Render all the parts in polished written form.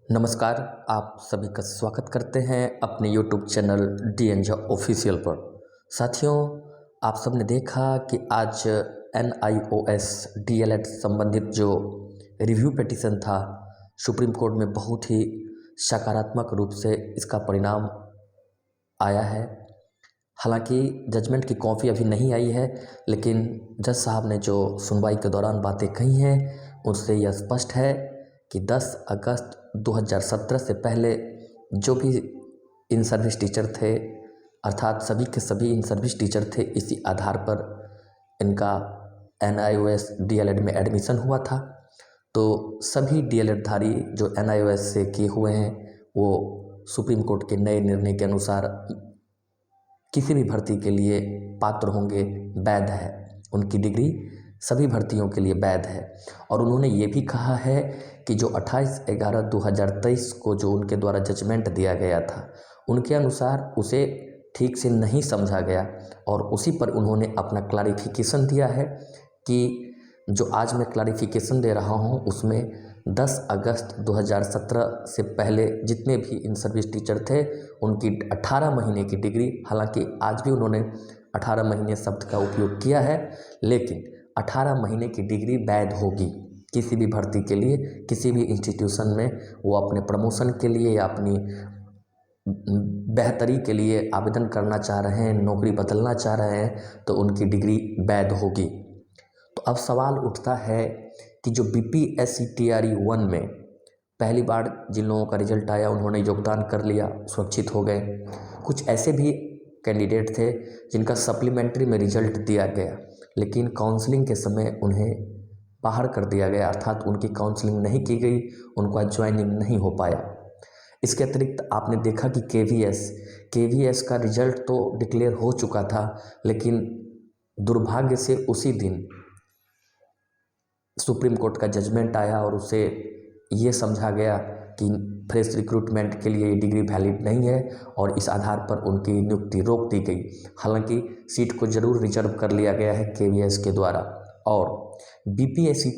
नमस्कार। आप सभी का स्वागत करते हैं अपने YouTube चैनल डी ऑफिशियल पर। साथियों, आप सब ने देखा कि आज NIOS DLED संबंधित जो रिव्यू पिटीशन था सुप्रीम कोर्ट में बहुत ही सकारात्मक रूप से इसका परिणाम आया है। हालांकि जजमेंट की कॉपी अभी नहीं आई है, लेकिन जज साहब ने जो सुनवाई के दौरान बातें कही हैं उससे यह स्पष्ट है कि 10 अगस्त 2017 से पहले जो भी इन सर्विस टीचर थे, अर्थात सभी के सभी इन सर्विस टीचर थे, इसी आधार पर इनका NIOS DLED में एडमिशन हुआ था। तो सभी DLED धारी जो NIOS से किए हुए हैं वो सुप्रीम कोर्ट के नए निर्णय के अनुसार किसी भी भर्ती के लिए पात्र होंगे, वैध है। उनकी डिग्री सभी भर्तियों के लिए वैध है। और उन्होंने ये भी कहा है कि जो 28/11/2023 को जो उनके द्वारा जजमेंट दिया गया था, उनके अनुसार उसे ठीक से नहीं समझा गया और उसी पर उन्होंने अपना क्लैरिफिकेशन दिया है कि जो आज मैं क्लैरिफिकेशन दे रहा हूँ उसमें 10 अगस्त 2017 से पहले जितने भी इन सर्विस टीचर थे उनकी 18 महीने की डिग्री, हालांकि आज भी उन्होंने 18 महीने शब्द का उपयोग किया है, लेकिन 18 महीने की डिग्री वैध होगी किसी भी भर्ती के लिए। किसी भी इंस्टीट्यूशन में वो अपने प्रमोशन के लिए या अपनी बेहतरी के लिए आवेदन करना चाह रहे हैं, नौकरी बदलना चाह रहे हैं, तो उनकी डिग्री वैध होगी। तो अब सवाल उठता है कि जो BPSC TRE 1 में पहली बार जिन लोगों का रिजल्ट आया उन्होंने योगदान कर लिया, सुरक्षित हो गए। कुछ ऐसे भी कैंडिडेट थे जिनका सप्लीमेंट्री में रिजल्ट दिया गया, लेकिन काउंसलिंग के समय उन्हें बाहर कर दिया गया, अर्थात उनकी काउंसलिंग नहीं की गई, उनका ज्वाइनिंग नहीं हो पाया। इसके अतिरिक्त आपने देखा कि KVS का रिजल्ट तो डिक्लेयर हो चुका था, लेकिन दुर्भाग्य से उसी दिन सुप्रीम कोर्ट का जजमेंट आया और उसे ये समझा गया कि फ्रेश रिक्रूटमेंट के लिए ये डिग्री वैलिड नहीं है और इस आधार पर उनकी नियुक्ति रोक दी गई। हालांकि सीट को जरूर रिजर्व कर लिया गया है KVS के द्वारा। और BPSC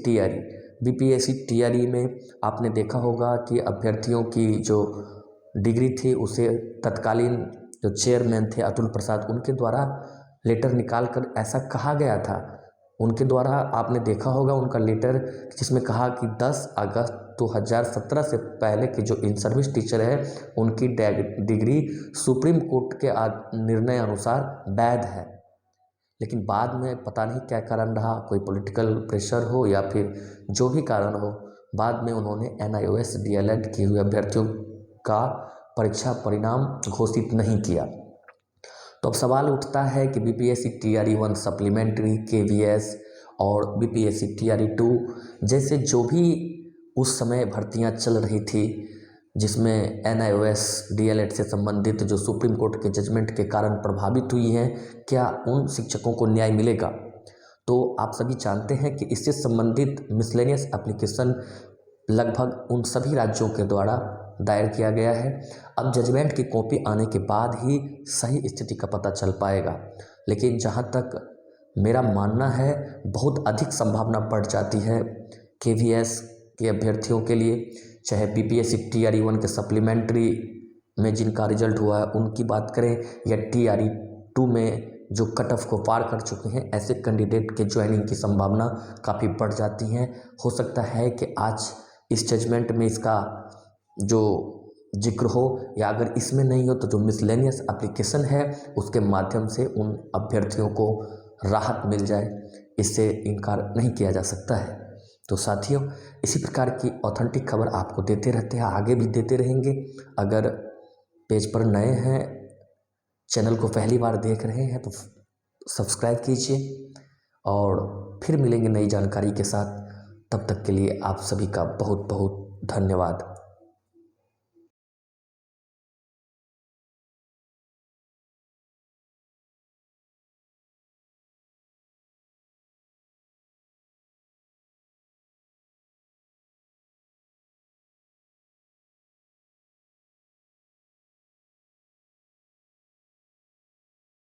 TRE में आपने देखा होगा कि अभ्यर्थियों की जो डिग्री थी उसे तत्कालीन जो चेयरमैन थे अतुल प्रसाद, उनके द्वारा लेटर निकाल कर ऐसा कहा गया था, उनके द्वारा आपने देखा होगा उनका लेटर जिसमें कहा कि 10 अगस्त 2017 से पहले के जो इन सर्विस टीचर है उनकी डिग्री सुप्रीम कोर्ट के निर्णय अनुसार वैध है। लेकिन बाद में पता नहीं क्या कारण रहा, कोई पॉलिटिकल प्रेशर हो या फिर जो भी कारण हो, बाद में उन्होंने NIOS DLED किए हुए अभ्यर्थियों का परीक्षा परिणाम घोषित नहीं किया। तो अब सवाल उठता है कि BPSC TRE 1 सप्लीमेंट्री, KVS और BPSC TRE 2 जैसे जो भी उस समय भर्तियां चल रही थी जिसमें NIOS DLED से संबंधित जो सुप्रीम कोर्ट के जजमेंट के कारण प्रभावित हुई हैं, क्या उन शिक्षकों को न्याय मिलेगा? तो आप सभी जानते हैं कि इससे संबंधित मिसलेनियस एप्लीकेशन लगभग उन सभी राज्यों के द्वारा दायर किया गया है। अब जजमेंट की कॉपी आने के बाद ही सही स्थिति का पता चल पाएगा, लेकिन जहां तक मेरा मानना है बहुत अधिक संभावना बढ़ जाती है KVS के अभ्यर्थियों के लिए, चाहे BPSC TRE 1 के सप्लीमेंट्री में जिनका रिजल्ट हुआ है उनकी बात करें या TRE 2 में जो कट ऑफ को पार कर चुके हैं, ऐसे कैंडिडेट के ज्वाइनिंग की संभावना काफ़ी बढ़ जाती है। हो सकता है कि आज इस जजमेंट में इसका जो जिक्र हो या अगर इसमें नहीं हो तो जो मिसलेनियस एप्लीकेशन है उसके माध्यम से उन अभ्यर्थियों को राहत मिल जाए, इससे इनकार नहीं किया जा सकता है। तो साथियों, इसी प्रकार की ऑथेंटिक खबर आपको देते रहते हैं, आगे भी देते रहेंगे। अगर पेज पर नए हैं, चैनल को पहली बार देख रहे हैं तो सब्सक्राइब कीजिए और फिर मिलेंगे नई जानकारी के साथ। तब तक के लिए आप सभी का बहुत बहुत धन्यवाद।